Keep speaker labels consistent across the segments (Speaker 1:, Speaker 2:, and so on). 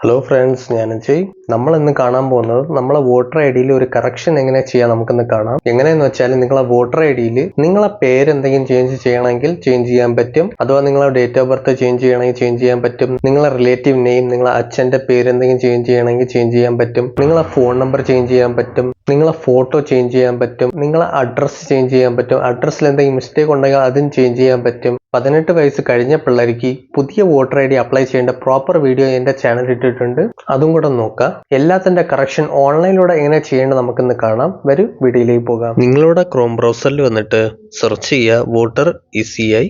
Speaker 1: Hello friends, ഞാൻ അജയ്. നമ്മൾ ഇന്ന് കാണാൻ പോകുന്നത് നമ്മളെ വോട്ടർ ഐ ഡിയിൽ ഒരു കറക്ഷൻ എങ്ങനെ ചെയ്യാം നമുക്കിന്ന് കാണാം. എങ്ങനെയെന്ന് വെച്ചാൽ നിങ്ങളെ വോട്ടർ ഐ ഡിയിൽ നിങ്ങളെ പേര് എന്തെങ്കിലും ചേഞ്ച് ചെയ്യണമെങ്കിൽ ചേഞ്ച് ചെയ്യാൻ പറ്റും. അഥവാ നിങ്ങളെ ഡേറ്റ് ഓഫ് ബർത്ത് ചേഞ്ച് ചെയ്യണമെങ്കിൽ ചേഞ്ച് ചെയ്യാൻ പറ്റും. നിങ്ങളെ റിലേറ്റീവ് നെയിം, നിങ്ങളെ അച്ഛൻ്റെ പേര് എന്തെങ്കിലും ചേഞ്ച് ചെയ്യണമെങ്കിൽ ചേഞ്ച് ചെയ്യാൻ പറ്റും. നിങ്ങളെ ഫോൺ നമ്പർ ചേഞ്ച് ചെയ്യാൻ പറ്റും. നിങ്ങളെ ഫോട്ടോ ചേഞ്ച് ചെയ്യാൻ പറ്റും. നിങ്ങളെ അഡ്രസ്സ് ചേഞ്ച് ചെയ്യാൻ പറ്റും. അഡ്രസ്സിൽ എന്തെങ്കിലും മിസ്റ്റേക്ക് ഉണ്ടെങ്കിൽ അതും ചേഞ്ച് ചെയ്യാൻ പറ്റും. 18 വയസ്സ് കഴിഞ്ഞ പിള്ളേർക്ക് പുതിയ വോട്ടർ ഐ ഡി അപ്ലൈ ചെയ്യേണ്ട പ്രോപ്പർ വീഡിയോ എൻ്റെ ചാനൽ ഇട്ടിട്ടുണ്ട്, അതും കൂടെ നോക്കാം. എല്ലാത്തിൻ്റെ കറക്ഷൻ ഓൺലൈനിലൂടെ എങ്ങനെ ചെയ്യേണ്ടത് നമുക്കിന്ന് കാണാം. വരും വീഡിയോയിലേക്ക് പോകാം. നിങ്ങളുടെ ക്രോം ബ്രൗസറിൽ വന്നിട്ട് സെർച്ച് ചെയ്യുക, വോട്ടർ ECI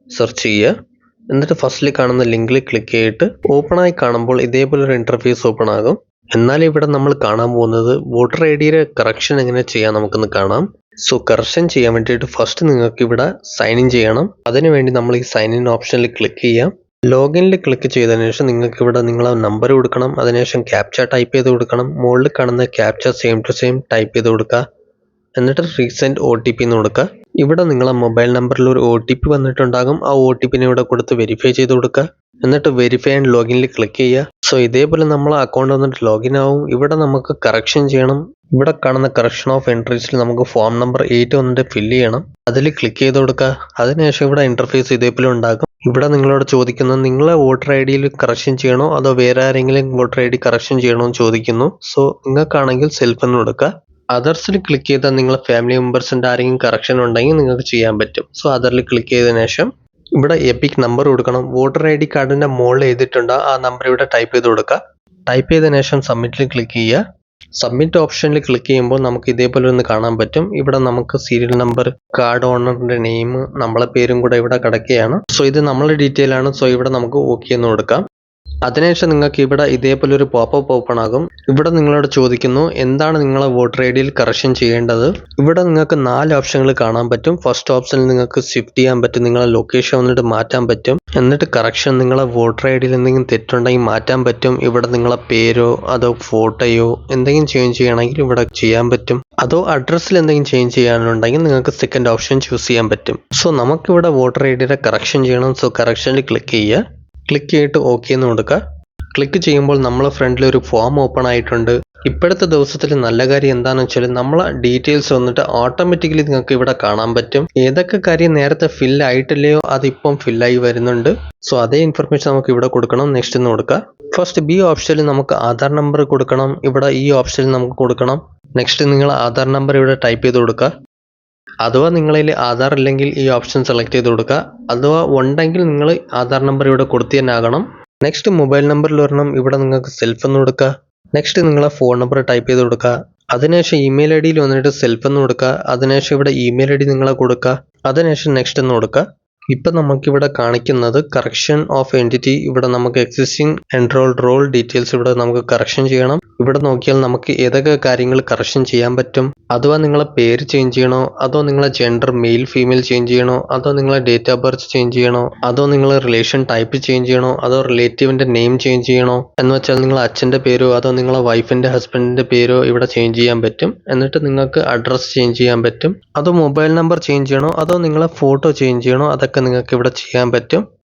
Speaker 1: സെർച്ച് ചെയ്യുക. എന്നിട്ട് ഫസ്റ്റിൽ കാണുന്ന ലിങ്കിൽ ക്ലിക്ക് ചെയ്തിട്ട് ഓപ്പൺ ആയി കാണുമ്പോൾ ഇതേപോലെ ഒരു ഇന്റർഫേസ് ഓപ്പൺ ആകും. എന്നാൽ ഇവിടെ നമ്മൾ കാണാൻ പോകുന്നത് വോട്ടർ ഐ ഡിയുടെ കറക്ഷൻ എങ്ങനെ ചെയ്യാം നമുക്കിന്ന് കാണാം. സോ കറക്ഷൻ ചെയ്യാൻ വേണ്ടിയിട്ട് ഫസ്റ്റ് നിങ്ങൾക്ക് ഇവിടെ സൈൻ ഇൻ ചെയ്യണം. അതിനുവേണ്ടി നമ്മൾ ഈ സൈൻ ഇൻ ഓപ്ഷനിൽ ക്ലിക്ക് ചെയ്യാം. ലോഗിനിൽ ക്ലിക്ക് ചെയ്തതിനു ശേഷം നിങ്ങൾക്ക് ഇവിടെ നിങ്ങളെ നമ്പർ കൊടുക്കണം. അതിനുശേഷം ക്യാപ്ച ടൈപ്പ് ചെയ്ത് കൊടുക്കണം. മുകളിൽ കാണുന്ന captcha same to same type ചെയ്ത് കൊടുക്കുക. എന്നിട്ട് റീസെൻറ്റ് OTP എന്ന് കൊടുക്കുക. ഇവിടെ നിങ്ങളെ മൊബൈൽ നമ്പറിൽ ഒരു OTP വന്നിട്ടുണ്ടാകും. ആ OTPനെ ഇവിടെ കൊടുത്ത് വെരിഫൈ ചെയ്ത് കൊടുക്കുക. എന്നിട്ട് വെരിഫൈ ആൻഡ് ലോഗിനിൽ ക്ലിക്ക് ചെയ്യുക. സോ ഇതേപോലെ നമ്മളെ അക്കൗണ്ട് വന്നിട്ട് ലോഗിൻ ആവും. ഇവിടെ നമുക്ക് കറക്ഷൻ ചെയ്യണം. ഇവിടെ കാണുന്ന കറക്ഷൻ ഓഫ് എൻട്രീസിൽ നമുക്ക് ഫോം നമ്പർ 8 വന്നിട്ട് ഫില്ല് ചെയ്യണം. അതിൽ ക്ലിക്ക് ചെയ്ത് കൊടുക്കുക. അതിനുശേഷം ഇവിടെ ഇന്റർഫേസ് ഇതേപോലെ ഉണ്ടാകും. ഇവിടെ നിങ്ങളോട് ചോദിക്കുന്നത് നിങ്ങളെ വോട്ടർ ഐ ഡിയിൽ കറക്ഷൻ ചെയ്യണോ അതോ വേറെ ആരെങ്കിലും വോട്ടർ ഐ ഡി കറക്ഷൻ ചെയ്യണോ എന്ന് ചോദിക്കുന്നു. സോ നിങ്ങൾക്കാണെങ്കിൽ സെൽഫ് എന്ന് കൊടുക്കുക. അതർസിൽ ക്ലിക്ക് ചെയ്താൽ നിങ്ങളെ ഫാമിലി മെമ്പേഴ്സിൻ്റെ ആരെങ്കിലും കറക്ഷൻ ഉണ്ടെങ്കിൽ നിങ്ങൾക്ക് ചെയ്യാൻ പറ്റും. സോ അതറിൽ ക്ലിക്ക് ചെയ്തതിനു ശേഷം ഇവിടെ എപ്പിക് നമ്പർ കൊടുക്കണം. വോട്ടർ ഐ ഡി കാർഡിൻ്റെ മുകളിൽ എഴുതിയിട്ടുണ്ട്, ആ നമ്പർ ഇവിടെ ടൈപ്പ് ചെയ്ത് കൊടുക്കുക. ടൈപ്പ് ചെയ്തതിനു ശേഷം സബ്മിറ്റിൽ ക്ലിക്ക് ചെയ്യുക. സബ്മിറ്റ് ഓപ്ഷനിൽ ക്ലിക്ക് ചെയ്യുമ്പോൾ നമുക്ക് ഇതേപോലെ ഒന്ന് കാണാൻ പറ്റും. ഇവിടെ നമുക്ക് സീരിയൽ നമ്പർ, കാർഡ് ഓണറിന്റെ നെയിം, നമ്മളെ പേരും കൂടെ ഇവിടെ കിടക്കുകയാണ്. സോ ഇത് നമ്മളെ ഡീറ്റെയിൽ ആണ്. സോ ഇവിടെ നമുക്ക് ഓക്കെ എന്ന് കൊടുക്കാം. അതിനുശേഷം നിങ്ങൾക്ക് ഇവിടെ ഇതേപോലെ ഒരു പോപ്പപ്പ് ഓപ്പൺ ആകും. ഇവിടെ നിങ്ങളോട് ചോദിക്കുന്നു എന്താണ് നിങ്ങളെ വോട്ടർ ഐ ഡിയിൽ കറക്ഷൻ ചെയ്യേണ്ടത്. ഇവിടെ നിങ്ങൾക്ക് 4 ഓപ്ഷനുകൾ കാണാൻ പറ്റും. ഫസ്റ്റ് ഓപ്ഷനിൽ നിങ്ങൾക്ക് ഷിഫ്റ്റ് ചെയ്യാൻ പറ്റും, നിങ്ങളെ ലൊക്കേഷൻ വന്നിട്ട് മാറ്റാൻ പറ്റും. എന്നിട്ട് കറക്ഷൻ നിങ്ങളെ വോട്ടർ ഐ ഡിയിൽ എന്തെങ്കിലും തെറ്റുണ്ടെങ്കിൽ മാറ്റാൻ പറ്റും. ഇവിടെ നിങ്ങളെ പേരോ അതോ ഫോട്ടോയോ എന്തെങ്കിലും ചേഞ്ച് ചെയ്യണമെങ്കിൽ ഇവിടെ ചെയ്യാൻ പറ്റും. അതോ അഡ്രസ്സിൽ എന്തെങ്കിലും ചേഞ്ച് ചെയ്യാനുണ്ടെങ്കിൽ നിങ്ങൾക്ക് സെക്കൻഡ് ഓപ്ഷൻ ചൂസ് ചെയ്യാൻ പറ്റും. സോ നമുക്കിവിടെ വോട്ടർ ഐ ഡിയുടെ കറക്ഷൻ ചെയ്യണം. സോ കറക്ഷനിൽ ക്ലിക്ക് ചെയ്യുക. ക്ലിക്ക് ചെയ്തിട്ട് ഓക്കെ എന്ന് കൊടുക്കുക. ക്ലിക്ക് ചെയ്യുമ്പോൾ നമ്മളെ ഫ്രണ്ടിൽ ഒരു ഫോം ഓപ്പൺ ആയിട്ടുണ്ട്. ഇപ്പോഴത്തെ ദിവസത്തിൽ നല്ല കാര്യം എന്താണെന്ന് വെച്ചാൽ നമ്മളെ ഡീറ്റെയിൽസ് വന്നിട്ട് ഓട്ടോമാറ്റിക്കലി നിങ്ങൾക്ക് ഇവിടെ കാണാൻ പറ്റും. ഏതൊക്കെ കാര്യം നേരത്തെ ഫില്ല് ആയിട്ടില്ലയോ അതിപ്പം ഫില്ലായി വരുന്നുണ്ട്. സോ അതേ ഇൻഫർമേഷൻ നമുക്ക് ഇവിടെ കൊടുക്കണം. നെക്സ്റ്റ് എന്ന് കൊടുക്കുക. ഫസ്റ്റ് ബി ഓപ്ഷനിൽ നമുക്ക് ആധാർ നമ്പർ കൊടുക്കണം. ഇവിടെ ഈ ഓപ്ഷനിൽ നമുക്ക് കൊടുക്കണം. നെക്സ്റ്റ് നിങ്ങൾ ആധാർ നമ്പർ ഇവിടെ ടൈപ്പ് ചെയ്ത് കൊടുക്കുക. അഥവാ നിങ്ങളിൽ ആധാർ ഇല്ലെങ്കിൽ ഈ ഓപ്ഷൻ സെലക്ട് ചെയ്ത് കൊടുക്കുക. അഥവാ ഉണ്ടെങ്കിൽ നിങ്ങൾ ആധാർ നമ്പർ ഇവിടെ കൊടുത്തു തന്നെ ആകണം. നെക്സ്റ്റ് മൊബൈൽ നമ്പറിൽ വരണം. ഇവിടെ നിങ്ങൾക്ക് സെൽഫ് എന്ന് കൊടുക്കുക. നെക്സ്റ്റ് നിങ്ങളെ ഫോൺ നമ്പർ ടൈപ്പ് ചെയ്ത് കൊടുക്കുക. അതിനുശേഷം ഇമെയിൽ ഐ ഡിയിൽ വന്നിട്ട് സെൽഫ് എന്ന് കൊടുക്കുക. അതിനുശേഷം ഇവിടെ ഇമെയിൽ ഐ ഡി നിങ്ങളെ കൊടുക്കുക. അതിനുശേഷം നെക്സ്റ്റ് എന്ന് കൊടുക്കുക. ഇപ്പം നമുക്കിവിടെ കാണിക്കുന്നത് കറക്ഷൻ ഓഫ് എൻറ്റിറ്റി. ഇവിടെ നമുക്ക് എക്സിസ്റ്റിംഗ് എൻറോൾഡ് റോൾ ഡീറ്റെയിൽസ് ഇവിടെ നമുക്ക് കറക്ഷൻ ചെയ്യണം. ഇവിടെ നോക്കിയാൽ നമുക്ക് ഏതൊക്കെ കാര്യങ്ങൾ കറക്ഷൻ ചെയ്യാൻ പറ്റും. അഥവാ നിങ്ങളെ പേര് ചേഞ്ച് ചെയ്യണോ, അതോ നിങ്ങളെ ജെൻഡർ മെയിൽ ഫീമെയിൽ ചേഞ്ച് ചെയ്യണോ, അതോ നിങ്ങളെ ഡേറ്റ് ഓഫ് ബർത്ത് ചേഞ്ച് ചെയ്യണോ, അതോ നിങ്ങളെ റിലേഷൻ ടൈപ്പ് ചേഞ്ച് ചെയ്യണോ, അതോ റിലേറ്റീവിന്റെ നെയിം ചേഞ്ച് ചെയ്യണോ എന്ന് വെച്ചാൽ നിങ്ങളെ അച്ഛൻ്റെ പേരോ അതോ നിങ്ങളെ വൈഫിന്റെ ഹസ്ബൻഡിന്റെ പേരോ ഇവിടെ ചേഞ്ച് ചെയ്യാൻ പറ്റും. എന്നിട്ട് നിങ്ങൾക്ക് അഡ്രസ്സ് ചേഞ്ച് ചെയ്യാൻ പറ്റും. അതോ മൊബൈൽ നമ്പർ ചേഞ്ച് ചെയ്യണോ, അതോ നിങ്ങളെ ഫോട്ടോ ചേഞ്ച് ചെയ്യണോ, അതൊക്കെ നിങ്ങൾക്ക് ഇവിടെ ചെയ്യാൻ പറ്റും.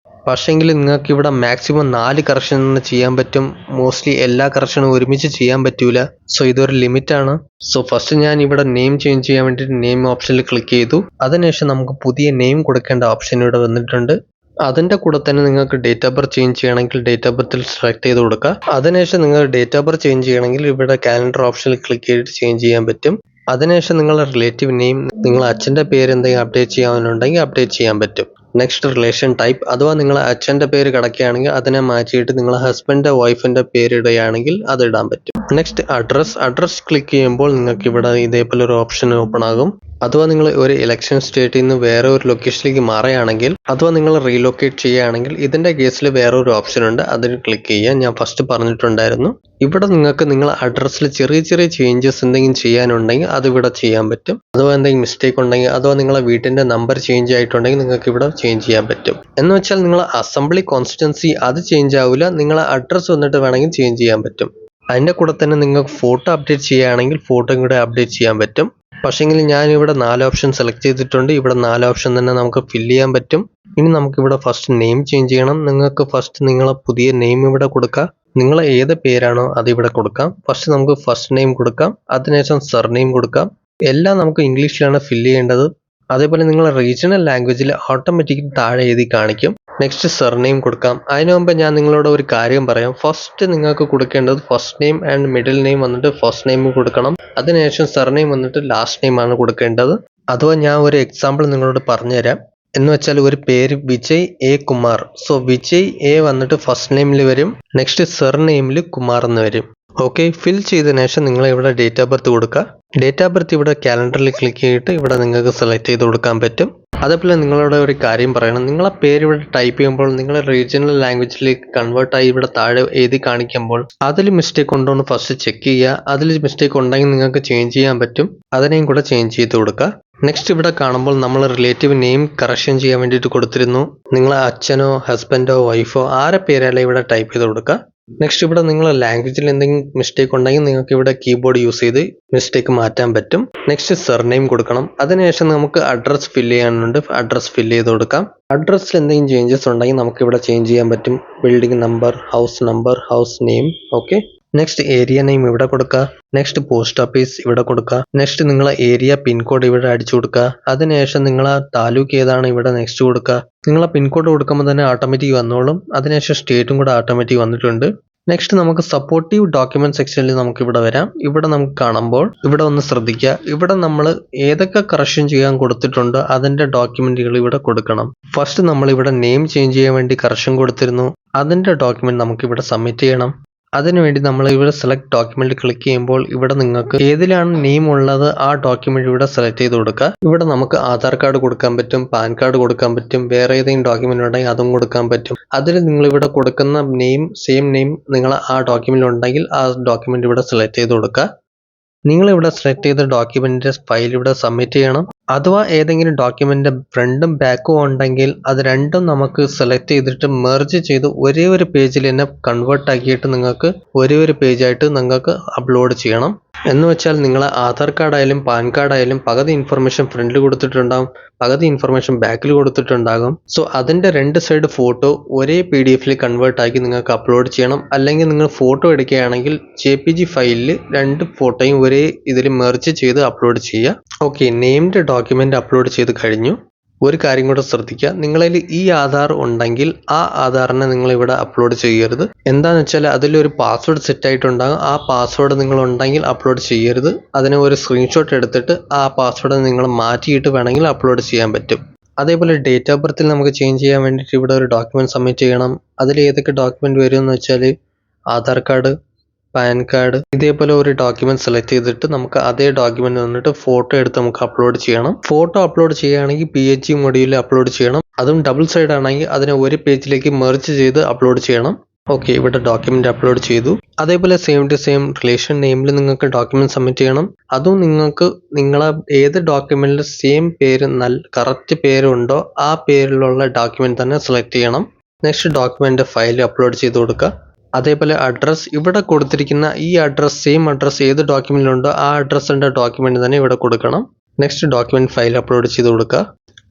Speaker 1: പക്ഷേങ്കിൽ നിങ്ങൾക്ക് ഇവിടെ മാക്സിമം 4 കറക്ഷൻ ചെയ്യാൻ പറ്റും. മോസ്റ്റ്ലി എല്ലാ കറക്ഷനും ഒരുമിച്ച് ചെയ്യാൻ പറ്റൂല. സോ ഇതൊരു ലിമിറ്റ് ആണ്. സോ ഫസ്റ്റ് ഞാൻ ഇവിടെ നെയിം ചേഞ്ച് ചെയ്യാൻ വേണ്ടിയിട്ട് നെയിം ഓപ്ഷനിൽ ക്ലിക്ക് ചെയ്തു. അതിനുശേഷം നമുക്ക് പുതിയ നെയിം കൊടുക്കേണ്ട ഓപ്ഷൻ ഇവിടെ വന്നിട്ടുണ്ട്. അതിൻ്റെ കൂടെ തന്നെ നിങ്ങൾക്ക് ഡേറ്റ് ഓഫ് ബർത്ത് ചേഞ്ച് ചെയ്യണമെങ്കിൽ ഡേറ്റ് ഓഫ് ബർത്തിൽ സെലക്ട് ചെയ്ത് കൊടുക്കുക. അതിനുശേഷം നിങ്ങൾ ഡേറ്റ് ഓഫ് ബർത്ത് ചേഞ്ച് ചെയ്യണമെങ്കിൽ ഇവിടെ കാലണ്ടർ ഓപ്ഷനിൽ ക്ലിക്ക് ചെയ്തിട്ട് ചേഞ്ച് ചെയ്യാൻ പറ്റും. അതിനുശേഷം നിങ്ങളുടെ റിലേറ്റീവ് നെയിം, നിങ്ങളെ അച്ഛൻ്റെ പേര് എന്തെങ്കിലും അപ്ഡേറ്റ് ചെയ്യാനുണ്ടെങ്കിൽ അപ്ഡേറ്റ് ചെയ്യാൻ പറ്റും. നെക്സ്റ്റ് റിലേഷൻ ടൈപ്പ്, അഥവാ നിങ്ങളെ അച്ഛൻ്റെ പേര് കിടക്കുകയാണെങ്കിൽ അതിനെ മാറ്റിയിട്ട് നിങ്ങളെ ഹസ്ബൻഡിൻ്റെ വൈഫിൻ്റെ പേര് ഇടുകയാണെങ്കിൽ അത് ഇടാൻ പറ്റും. നെക്സ്റ്റ് അഡ്രസ് ക്ലിക്ക് ചെയ്യുമ്പോൾ നിങ്ങൾക്ക് ഇവിടെ ഇതേപോലെ ഒരു ഓപ്ഷൻ ഓപ്പൺ ആകും. അഥവാ നിങ്ങൾ ഒരു ഇലക്ഷൻ സ്റ്റേറ്റിൽ നിന്ന് വേറെ ഒരു ലൊക്കേഷനിലേക്ക് മാറുകയാണെങ്കിൽ അഥവാ നിങ്ങൾ റീലൊക്കേറ്റ് ചെയ്യുകയാണെങ്കിൽ ഇതിൻ്റെ കേസിൽ വേറെ ഒരു ഓപ്ഷൻ ഉണ്ട്, അതിൽ ക്ലിക്ക് ചെയ്യുക. ഞാൻ ഫസ്റ്റ് പറഞ്ഞിട്ടുണ്ടായിരുന്നു. ഇവിടെ നിങ്ങൾക്ക് നിങ്ങളെ അഡ്രസ്സിൽ ചെറിയ ചെറിയ ചേഞ്ചസ് എന്തെങ്കിലും ചെയ്യാനുണ്ടെങ്കിൽ അത് ഇവിടെ ചെയ്യാൻ പറ്റും. അഥവാ എന്തെങ്കിലും മിസ്റ്റേക്ക് ഉണ്ടെങ്കിൽ അഥവാ നിങ്ങളെ വീട്ടിൻ്റെ നമ്പർ ചേഞ്ച് ആയിട്ടുണ്ടെങ്കിൽ നിങ്ങൾക്ക് ഇവിടെ ചേഞ്ച് ചെയ്യാൻ പറ്റും. എന്ന് വെച്ചാൽ നിങ്ങളെ അസംബ്ലി കോൺസ്റ്റിറ്റ്യുവൻസി അത് ചേഞ്ച് ആവില്ല, നിങ്ങളെ അഡ്രസ്സ് വന്നിട്ട് വേണമെങ്കിൽ ചേഞ്ച് ചെയ്യാൻ പറ്റും. അതിൻ്റെ കൂടെ തന്നെ നിങ്ങൾക്ക് ഫോട്ടോ അപ്ഡേറ്റ് ചെയ്യുകയാണെങ്കിൽ ഫോട്ടോ കൂടെ അപ്ഡേറ്റ് ചെയ്യാൻ പറ്റും. പക്ഷേങ്കിൽ ഞാനിവിടെ 4 ഓപ്ഷൻ സെലക്ട് ചെയ്തിട്ടുണ്ട്. ഇവിടെ 4 ഓപ്ഷൻ തന്നെ നമുക്ക് ഫില്ല് ചെയ്യാൻ പറ്റും. ഇനി നമുക്കിവിടെ ഫസ്റ്റ് നെയിം ചേഞ്ച് ചെയ്യണം. നിങ്ങൾക്ക് ഫസ്റ്റ് നിങ്ങളെ പുതിയ നെയിം ഇവിടെ കൊടുക്കുക. നിങ്ങൾ ഏത് പേരാണോ അത് ഇവിടെ കൊടുക്കാം. ഫസ്റ്റ് നമുക്ക് ഫസ്റ്റ് നെയിം കൊടുക്കാം, അതിനുശേഷം സർനെയിം കൊടുക്കാം. എല്ലാം നമുക്ക് ഇംഗ്ലീഷിലാണ് ഫില്ല് ചെയ്യേണ്ടത്. അതേപോലെ നിങ്ങൾ റീജിയണൽ ലാംഗ്വേജിൽ ഓട്ടോമാറ്റിക്കലി താഴെ എഴുതി കാണിക്കും. നെക്സ്റ്റ് സർനെയിം കൊടുക്കാം. അതിനു മുമ്പ് ഞാൻ നിങ്ങളോട് ഒരു കാര്യം പറയാം. ഫസ്റ്റ് നിങ്ങൾക്ക് കൊടുക്കേണ്ടത് first name and middle name വന്നിട്ട് ഫസ്റ്റ് നെയിം കൊടുക്കണം. അതിനുശേഷം സർനെയിം വന്നിട്ട് ലാസ്റ്റ് നെയിം ആണ് കൊടുക്കേണ്ടത്. അഥവാ ഞാൻ ഒരു എക്സാമ്പിൾ നിങ്ങളോട് പറഞ്ഞുതരാം. എന്ന് വെച്ചാൽ ഒരു പേര് Vijay A Kumar. So Vijay A വന്നിട്ട് ഫസ്റ്റ് നെയിമിൽ വരും, നെക്സ്റ്റ് സർനെയിമിൽ കുമാർ എന്ന് വരും. ഓക്കെ, ഫിൽ ചെയ്തതിനു ശേഷം നിങ്ങൾ ഇവിടെ ഡേറ്റ് ഓഫ് ബർത്ത് കൊടുക്കുക. ഡേറ്റ് ഓഫ് ബർത്ത് ഇവിടെ കാലണ്ടറിൽ ക്ലിക്ക് ചെയ്തിട്ട് ഇവിടെ നിങ്ങൾക്ക് സെലക്ട് ചെയ്ത് കൊടുക്കാൻ പറ്റും. അതേപോലെ നിങ്ങളോട് ഒരു കാര്യം പറയണം. നിങ്ങളെ പേര് ഇവിടെ ടൈപ്പ് ചെയ്യുമ്പോൾ നിങ്ങൾ റീജിയണൽ ലാംഗ്വേജിലേക്ക് കൺവേർട്ട് ആയി ഇവിടെ താഴെ എഴുതി കാണിക്കുമ്പോൾ അതിൽ മിസ്റ്റേക്ക് ഉണ്ടോ എന്ന് ഫസ്റ്റ് ചെക്ക് ചെയ്യുക. അതിൽ മിസ്റ്റേക്ക് ഉണ്ടെങ്കിൽ നിങ്ങൾക്ക് ചേഞ്ച് ചെയ്യാൻ പറ്റും. അതിനെയും കൂടെ ചേഞ്ച് ചെയ്ത് കൊടുക്കുക. നെക്സ്റ്റ് ഇവിടെ കാണുമ്പോൾ നമ്മൾ റിലേറ്റീവ് നെയിം കറക്ഷൻ ചെയ്യാൻ വേണ്ടിയിട്ട് കൊടുത്തിരുന്നു. നിങ്ങളെ അച്ഛനോ ഹസ്ബൻഡോ വൈഫോ ആരെ പേരല്ല ഇവിടെ ടൈപ്പ് ചെയ്ത് കൊടുക്കുക. നെക്സ്റ്റ് ഇവിടെ നിങ്ങൾ ലാംഗ്വേജിൽ എന്തെങ്കിലും മിസ്റ്റേക്ക് ഉണ്ടെങ്കിൽ നിങ്ങൾക്ക് ഇവിടെ കീബോർഡ് യൂസ് ചെയ്ത് മിസ്റ്റേക്ക് മാറ്റാൻ പറ്റും. നെക്സ്റ്റ് സർനെയിം കൊടുക്കണം. അതിനുശേഷം നമുക്ക് അഡ്രസ് ഫില്ല് ചെയ്യാനുണ്ട്. അഡ്രസ് ഫില്ല് ചെയ്ത് കൊടുക്കാം. അഡ്രസ്സിൽ എന്തെങ്കിലും ചേഞ്ചസ് ഉണ്ടെങ്കിൽ നമുക്ക് ഇവിടെ ചേഞ്ച് ചെയ്യാൻ പറ്റും. Building number, house name. Okay, next area name ഇവിടെ കൊടുക്കുക. നെക്സ്റ്റ് പോസ്റ്റ് ഓഫീസ് ഇവിടെ കൊടുക്കുക. നെക്സ്റ്റ് നിങ്ങളെ ഏരിയ പിൻകോഡ് ഇവിടെ അടിച്ചു കൊടുക്കുക. അതിനുശേഷം നിങ്ങളെ താലൂക്ക് ഏതാണ് ഇവിടെ നെക്സ്റ്റ് കൊടുക്കുക. നിങ്ങളെ പിൻകോഡ് കൊടുക്കുമ്പോൾ തന്നെ ഓട്ടോമാറ്റിക് വന്നോളും. അതിനുശേഷം സ്റ്റേറ്റും കൂടെ ഓട്ടോമാറ്റിക് വന്നിട്ടുണ്ട്. നെക്സ്റ്റ് നമുക്ക് സപ്പോർട്ടീവ് ഡോക്യുമെന്റ് സെക്ഷനിൽ നമുക്ക് ഇവിടെ വരാം. ഇവിടെ നമുക്ക് കാണുമ്പോൾ ഇവിടെ ഒന്ന് ശ്രദ്ധിക്കുക. ഇവിടെ നമ്മൾ ഏതൊക്കെ കറക്ഷൻ ചെയ്യാൻ കൊടുത്തിട്ടുണ്ടോ അതിന്റെ ഡോക്യുമെന്റുകൾ ഇവിടെ കൊടുക്കണം. ഫസ്റ്റ് നമ്മൾ ഇവിടെ നെയിം ചേഞ്ച് ചെയ്യാൻ വേണ്ടി കറക്ഷൻ കൊടുത്തിരുന്നു. അതിന്റെ ഡോക്യുമെന്റ് നമുക്ക് ഇവിടെ സബ്മിറ്റ് ചെയ്യണം. അതിനുവേണ്ടി നമ്മൾ ഇവിടെ സെലക്ട് ഡോക്യുമെന്റ് ക്ലിക്ക് ചെയ്യുമ്പോൾ ഇവിടെ നിങ്ങൾക്ക് ഏതിലാണ് നെയിം ഉള്ളത് ആ ഡോക്യുമെന്റ് ഇവിടെ സെലക്ട് ചെയ്ത് കൊടുക്കുക. ഇവിടെ നമുക്ക് ആധാർ കാർഡ് കൊടുക്കാൻ പറ്റും, പാൻ കാർഡ് കൊടുക്കാൻ പറ്റും, വേറെ ഏതെങ്കിലും ഡോക്യുമെന്റ് ഉണ്ടെങ്കിൽ അതും കൊടുക്കാൻ പറ്റും. അതിൽ നിങ്ങൾ ഇവിടെ കൊടുക്കുന്ന നെയിം സെയിം നെയിം നിങ്ങൾ ആ ഡോക്യുമെന്റ് ഉണ്ടെങ്കിൽ ആ ഡോക്യുമെന്റ് ഇവിടെ സെലക്ട് ചെയ്ത് കൊടുക്കുക. നിങ്ങൾ ഇവിടെ സെലക്ട് ചെയ്ത ഡോക്യുമെന്റിന്റെ ഫയൽ ഇവിടെ സബ്മിറ്റ് ചെയ്യണം. അഥവാ ഏതെങ്കിലും ഡോക്യുമെന്റ് ഫ്രണ്ടും ബാക്കും ഉണ്ടെങ്കിൽ അത് രണ്ടും നമുക്ക് സെലക്ട് ചെയ്തിട്ട് മെർജ് ചെയ്ത് ഒരേ ഒരു പേജിൽ തന്നെ കൺവേർട്ട് ആക്കിയിട്ട് നിങ്ങൾക്ക് ഒരേ ഒരു പേജായിട്ട് നിങ്ങൾക്ക് അപ്ലോഡ് ചെയ്യണം. എന്ന് വെച്ചാൽ നിങ്ങളെ ആധാർ കാർഡ് ആയാലും പാൻ കാർഡ് ആയാലും പകുതി ഇൻഫർമേഷൻ ഫ്രണ്ടിൽ കൊടുത്തിട്ടുണ്ടാകും, പകുതി ഇൻഫർമേഷൻ ബാക്കിൽ കൊടുത്തിട്ടുണ്ടാകും. സോ അതിന്റെ രണ്ട് സൈഡ് ഫോട്ടോ ഒരേ PDF കൺവേർട്ട് ആക്കി നിങ്ങൾക്ക് അപ്ലോഡ് ചെയ്യണം. അല്ലെങ്കിൽ നിങ്ങൾ ഫോട്ടോ എടുക്കുകയാണെങ്കിൽ JPG ഫയലിൽ രണ്ട് ഫോട്ടോയും ഒരേ ഇതിൽ മെർജ് ചെയ്ത് അപ്ലോഡ് ചെയ്യുക. ഓക്കെ, നെയിംഡ് ഡോക്യുമെന്റ് അപ്ലോഡ് ചെയ്ത് കഴിഞ്ഞു. ഒരു കാര്യം കൂടെ ശ്രദ്ധിക്കുക. നിങ്ങളിൽ ഈ ആധാർ ഉണ്ടെങ്കിൽ ആ ആധാറിനെ നിങ്ങൾ ഇവിടെ അപ്ലോഡ് ചെയ്യരുത്. എന്താണെന്ന് വെച്ചാൽ അതിലൊരു പാസ്വേഡ് സെറ്റ് ആയിട്ടുണ്ടാകും. ആ പാസ്വേഡ് നിങ്ങൾ ഉണ്ടെങ്കിൽ അപ്ലോഡ് ചെയ്യരുത്. അതിനെ ഒരു സ്ക്രീൻഷോട്ട് എടുത്തിട്ട് ആ പാസ്വേഡ് നിങ്ങൾ മാറ്റിയിട്ട് വേണമെങ്കിൽ അപ്ലോഡ് ചെയ്യാൻ പറ്റും. അതേപോലെ ഡേറ്റ് ഓഫ് ബർത്തിൽ നമുക്ക് ചേഞ്ച് ചെയ്യാൻ വേണ്ടിയിട്ട് ഇവിടെ ഒരു ഡോക്യുമെന്റ് സബ്മിറ്റ് ചെയ്യണം. അതിൽ ഏതൊക്കെ ഡോക്യുമെന്റ് വരും എന്ന് വെച്ചാൽ ആധാർ കാർഡ്, പാൻ കാർഡ്, ഇതേപോലെ ഒരു ഡോക്യുമെന്റ് സെലക്ട് ചെയ്തിട്ട് നമുക്ക് അതേ ഡോക്യുമെന്റ് വന്നിട്ട് ഫോട്ടോ എടുത്ത് നമുക്ക് അപ്ലോഡ് ചെയ്യണം. ഫോട്ടോ അപ്ലോഡ് ചെയ്യുകയാണെങ്കിൽ PNG മൊഡ്യൂളിൽ അപ്ലോഡ് ചെയ്യണം. അതും ഡബിൾ സൈഡ് ആണെങ്കിൽ അതിനെ ഒരു പേജിലേക്ക് മെർജ് ചെയ്ത് അപ്ലോഡ് ചെയ്യണം. ഓക്കെ, ഇവിടെ ഡോക്യുമെന്റ് അപ്ലോഡ് ചെയ്തു. അതേപോലെ സെയിം ടു സെയിം റിലേഷൻ നെയിമിൽ നിങ്ങൾക്ക് ഡോക്യുമെന്റ് സബ്മിറ്റ് ചെയ്യണം. അതും നിങ്ങൾക്ക് നിങ്ങളെ ഏത് ഡോക്യുമെന്റിൽ സെയിം പേര് കറക്റ്റ് പേരുണ്ടോ ആ പേരിലുള്ള ഡോക്യുമെന്റ് തന്നെ സെലക്ട് ചെയ്യണം. നെക്സ്റ്റ് ഡോക്യുമെന്റ് ഫയൽ അപ്ലോഡ് ചെയ്ത് കൊടുക്കുക. അതേപോലെ അഡ്രസ് ഇവിടെ കൊടുത്തിരിക്കുന്ന ഈ അഡ്രസ് സെയിം അഡ്രസ് ഏത് ഡോക്യുമെന്റിലുണ്ടോ ആ അഡ്രസ്സിന്റെ ഡോക്യുമെന്റ് തന്നെ ഇവിടെ കൊടുക്കണം. നെക്സ്റ്റ് ഡോക്യുമെന്റ് ഫയൽ അപ്ലോഡ് ചെയ്ത് കൊടുക്കുക.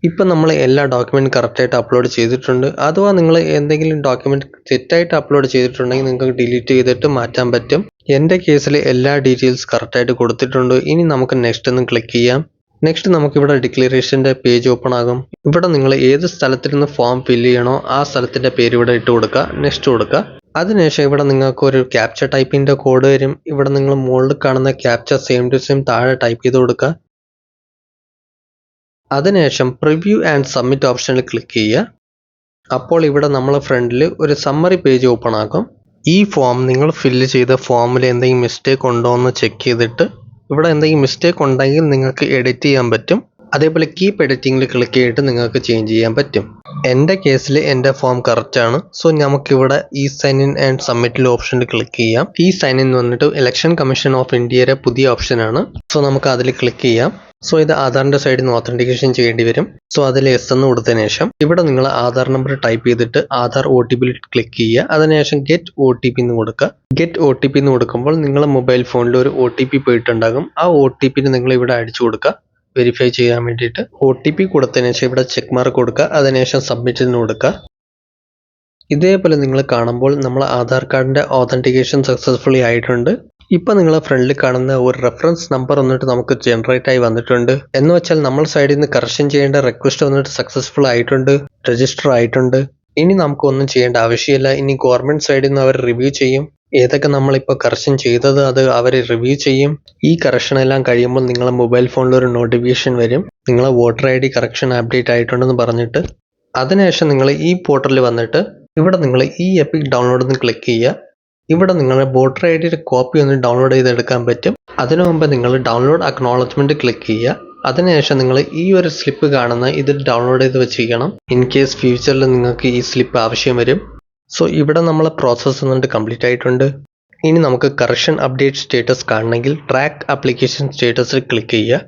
Speaker 1: ഇപ്പം നമ്മൾ എല്ലാ ഡോക്യുമെന്റ് കറക്റ്റായിട്ട് അപ്ലോഡ് ചെയ്തിട്ടുണ്ട്. അഥവാ നിങ്ങൾ എന്തെങ്കിലും ഡോക്യുമെന്റ് തെറ്റായിട്ട് അപ്ലോഡ് ചെയ്തിട്ടുണ്ടെങ്കിൽ നിങ്ങൾക്ക് ഡിലീറ്റ് ചെയ്തിട്ട് മാറ്റാൻ പറ്റും. എൻ്റെ കേസിൽ എല്ലാ ഡീറ്റെയിൽസ് കറക്റ്റായിട്ട് കൊടുത്തിട്ടുണ്ട്. ഇനി നമുക്ക് നെക്സ്റ്റ് ഒന്ന് ക്ലിക്ക് ചെയ്യാം. നെക്സ്റ്റ് നമുക്കിവിടെ ഡിക്ലറേഷൻ്റെ പേജ് ഓപ്പൺ ആകും. ഇവിടെ നിങ്ങൾ ഏത് സ്ഥലത്തിൽ നിന്ന് ഫോം ഫില്ല് ചെയ്യണോ ആ സ്ഥലത്തിൻ്റെ പേര് ഇവിടെ ഇട്ട് കൊടുക്കുക. നെക്സ്റ്റ് കൊടുക്കുക. അതിനുശേഷം ഇവിടെ നിങ്ങൾക്ക് ഒരു ക്യാപ്ച ടൈപ്പിൻ്റെ കോഡ് വരും. ഇവിടെ നിങ്ങൾ മുകളിൽ കാണുന്ന ക്യാപ്ച സെയിം ടു സെയിം താഴെ ടൈപ്പ് ചെയ്ത് കൊടുക്കുക. അതിനുശേഷം പ്രിവ്യൂ ആൻഡ് സബ്മിറ്റ് ഓപ്ഷനിൽ ക്ലിക്ക് ചെയ്യുക. അപ്പോൾ ഇവിടെ നമ്മൾ ഫ്രണ്ടിൽ ഒരു സമ്മറി പേജ് ഓപ്പൺ ആക്കും. ഈ ഫോം നിങ്ങൾ ഫില്ല് ചെയ്ത ഫോമിൽ എന്തെങ്കിലും മിസ്റ്റേക്ക് ഉണ്ടോ എന്ന് ചെക്ക് ചെയ്തിട്ട് ഇവിടെ എന്തെങ്കിലും മിസ്റ്റേക്ക് ഉണ്ടെങ്കിൽ നിങ്ങൾക്ക് എഡിറ്റ് ചെയ്യാൻ പറ്റും. അതേപോലെ കീപ്പ് എഡിറ്റിംഗിൽ ക്ലിക്ക് ചെയ്തിട്ട് നിങ്ങൾക്ക് ചേഞ്ച് ചെയ്യാൻ പറ്റും. എൻ്റെ കേസിൽ എൻ്റെ ഫോം കറക്റ്റ് ആണ്. സോ നമുക്കിവിടെ ഈ സൈൻ ഇൻ ആൻഡ് സബ്മിറ്റിൽ ഓപ്ഷനിൽ ക്ലിക്ക് ചെയ്യാം. ഈ സൈൻ ഇൻ വന്നിട്ട് ഇലക്ഷൻ കമ്മീഷൻ ഓഫ് ഇന്ത്യയുടെ പുതിയ ഓപ്ഷനാണ്. സോ നമുക്ക് അതിൽ ക്ലിക്ക് ചെയ്യാം. സോ ഇത് ആധാറിൻ്റെ സൈഡിൽ നിന്ന് ഓത്തൻറ്റിക്കേഷൻ ചെയ്യേണ്ടി വരും. സോ അതിൽ എസ് എന്ന് കൊടുത്തതിന് ശേഷം ഇവിടെ നിങ്ങൾ ആധാർ നമ്പർ ടൈപ്പ് ചെയ്തിട്ട് ആധാർ OTP ക്ലിക്ക് ചെയ്യുക. അതിനുശേഷം ഗെറ്റ് OTP എന്ന് കൊടുക്കുക. ഗെറ്റ് OTP എന്ന് കൊടുക്കുമ്പോൾ നിങ്ങളുടെ മൊബൈൽ ഫോണിൽ ഒരു OTP പോയിട്ടുണ്ടാകും. ആ OTP നിങ്ങൾ ഇവിടെ അടിച്ചു കൊടുക്കുക വെരിഫൈ ചെയ്യാൻ വേണ്ടിയിട്ട്. OTP കൊടുത്തതിന് ശേഷം ഇവിടെ ചെക്ക് മാർക്ക് കൊടുക്കുക. അതിനുശേഷം സബ്മിറ്റിന് കൊടുക്കുക. ഇതേപോലെ നിങ്ങൾ കാണുമ്പോൾ നമ്മൾ ആധാർ കാർഡിൻ്റെ ഓതൻറ്റിക്കേഷൻ സക്സസ്ഫുള്ളി ആയിട്ടുണ്ട്. ഇപ്പം നിങ്ങളെ ഫ്രണ്ടിൽ കാണുന്ന ഒരു റെഫറൻസ് നമ്പർ വന്നിട്ട് നമുക്ക് ജനറേറ്റ് ആയി വന്നിട്ടുണ്ട്. എന്ന് വെച്ചാൽ നമ്മൾ സൈഡിൽ നിന്ന് കറക്ഷൻ ചെയ്യേണ്ട റിക്വസ്റ്റ് വന്നിട്ട് സക്സസ്ഫുൾ ആയിട്ടുണ്ട്, രജിസ്റ്റർ ആയിട്ടുണ്ട്. ഇനി നമുക്ക് ഒന്നും ചെയ്യേണ്ട ആവശ്യമില്ല. ഇനി ഗവൺമെന്റ് സൈഡിൽ നിന്ന് അവർ റിവ്യൂ ചെയ്യും. ഏതൊക്കെ നമ്മളിപ്പോൾ കറക്ഷൻ ചെയ്തത് അത് അവർ റിവ്യൂ ചെയ്യും. ഈ കറക്ഷൻ എല്ലാം കഴിയുമ്പോൾ നിങ്ങളെ മൊബൈൽ ഫോണിൽ ഒരു നോട്ടിഫിക്കേഷൻ വരും, നിങ്ങളെ വോട്ടർ ID കറക്ഷൻ അപ്ഡേറ്റ് ആയിട്ടുണ്ടെന്ന് പറഞ്ഞിട്ട്. അതിനുശേഷം നിങ്ങൾ ഈ പോർട്ടലിൽ വന്നിട്ട് ഇവിടെ നിങ്ങൾ ഈ എപ്പിക് ഡൗൺലോഡ് എന്ന് ക്ലിക്ക് ചെയ്യുക. ഇവിടെ നിങ്ങളുടെ വോട്ടർ IDയുടെ കോപ്പി ഒന്ന് ഡൗൺലോഡ് ചെയ്തെടുക്കാൻ പറ്റും. അതിനു മുമ്പ് നിങ്ങൾ ഡൗൺലോഡ് അക്നോളജ്മെന്റ് ക്ലിക്ക് ചെയ്യുക. അതിനുശേഷം നിങ്ങൾ ഈ ഒരു സ്ലിപ്പ് കാണുന്ന ഇത് ഡൗൺലോഡ് ചെയ്ത് വെച്ചിരിക്കണം. ഇൻ കേസ് ഫ്യൂച്ചറിൽ നിങ്ങൾക്ക് ഈ സ്ലിപ്പ് ആവശ്യം വരും. സോ ഇവിടെ നമ്മളെ പ്രോസസ്സ് വന്നിട്ട് കംപ്ലീറ്റ് ആയിട്ടുണ്ട്. ഇനി നമുക്ക് കറക്ഷൻ അപ്ഡേറ്റ് സ്റ്റേറ്റസ് കാണണമെങ്കിൽ ട്രാക്ക് ആപ്ലിക്കേഷൻ സ്റ്റേറ്റസിൽ ക്ലിക്ക് ചെയ്യുക.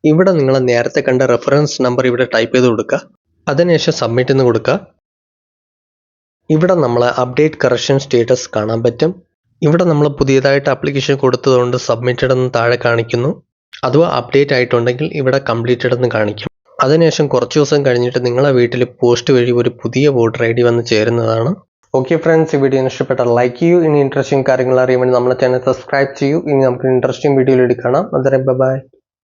Speaker 1: ഇവിടെ നിങ്ങൾ നേരത്തെ കണ്ട റെഫറൻസ് നമ്പർ ഇവിടെ ടൈപ്പ് ചെയ്ത് കൊടുക്കുക. അതിനുശേഷം സബ്മിറ്റ് എന്ന് കൊടുക്കുക. ഇവിടെ നമ്മൾ അപ്ഡേറ്റ് കറക്ഷൻ സ്റ്റേറ്റസ് കാണാൻ പറ്റും. ഇവിടെ നമ്മൾ പുതിയതായിട്ട് ആപ്ലിക്കേഷൻ കൊടുത്തതുകൊണ്ട് സബ്മിറ്റഡ് എന്ന് താഴെ കാണിക്കുന്നു. അഥവാ അപ്ഡേറ്റ് ആയിട്ടുണ്ടെങ്കിൽ ഇവിടെ കംപ്ലീറ്റഡ് എന്ന് കാണിക്കും. അതിനുശേഷം കുറച്ച് ദിവസം കഴിഞ്ഞിട്ട് നിങ്ങളെ വീട്ടിൽ പോസ്റ്റ് വഴി ഒരു പുതിയ വോട്ടർ ID വന്ന് ചേരുന്നതാണ്. ഓക്കെ ഫ്രണ്ട്സ്, ഈ വീഡിയോ ഇഷ്ടപ്പെട്ടാൽ ലൈക്ക് ചെയ്യൂ. ഇനി ഇൻട്രസ്റ്റിംഗ് കാര്യങ്ങൾ അറിയാൻ വേണ്ടി നമ്മുടെ ചാനൽ സബ്സ്ക്രൈബ് ചെയ്യൂ. ഇനി നമുക്ക് ഇൻട്രസ്റ്റിംഗ് വീഡിയോയിലൂടെ കാണാം. അതുവരെ ബൈ.